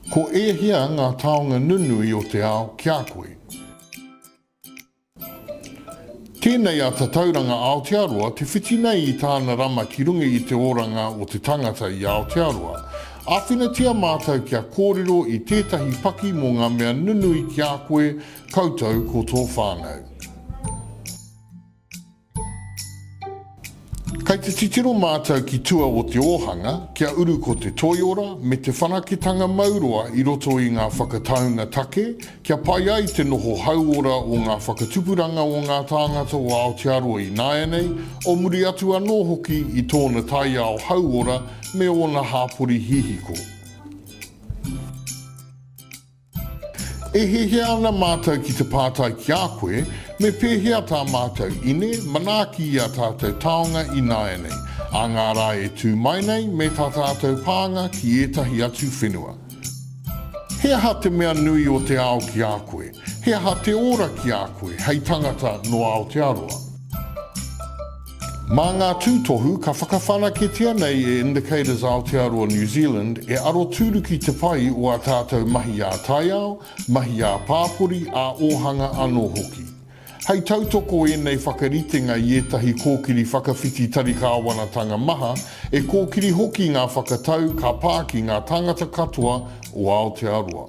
Ko e hea ngā taonga nunui o te ao kia koe. Tēnei a tauranga Aotearoa te whiti nei i tāna rama ki runga i te oranga o te tangata i Aotearoa. Āwhinatia mātou kia kōrero i tētahi paki mō ngā mea nunui kia koe koutou ko tō whānau. Kei te titiro mātou ki tua o te ohanga, kia uru ko te toiora me te whanaketanga mauroa i roto i ngā whakataunga take, kia pai ai te noho hauora o ngā whakatupuranga o ngā tāngata o Aotearoa i Nāianei, o muri atu anō hoki i tōna tai ao hauora me ona hāpori hihiko. E he ana mātou ki te pātai ki a koe, me pēhea tā mātou ine, manaki i a tātou taonga i Nāianei, a ngā rā e tū mai nei me tā tātou pānga ki etahi atu whenua. He aha te mea nui o te ao ki a koe, he aha te ora ki a koe, hei tangata no Aotearoa. Mā ngā tūtohu, ka whakawhanaketia nei e Indicators Aotearoa New Zealand e aro tūruki te pai o a tātou mahi a taiao, mahi a pāpori a ohanga anō hoki. Hei tautoko e nei whakaritenga i etahi kōkiri whakawhiti tarikāwanatanga maha, e kōkiri hoki ngā whakatau ka pāki ngā tangata katoa o Aotearoa.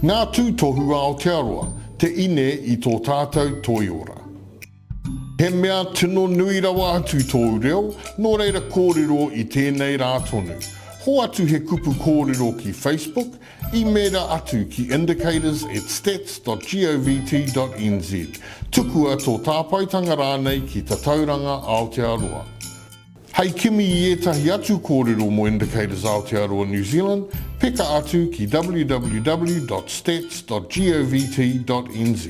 Ngā tūtohu Aotearoa, te ine i tō tātou toiora. He mea tino nui rawa atu tō reo, nō reira kōrero i tēnei rā tonu. Ho atu he kupu kōrero ki Facebook, I mera atu ki indicators@stats.govt.nz. Tukua tō tāpaitanga rānei ki ta tauranga Aotearoa. Hei kimi I etahi atu kōrero mo Indicators Aotearoa New Zealand, peka atu ki www.stats.govt.nz.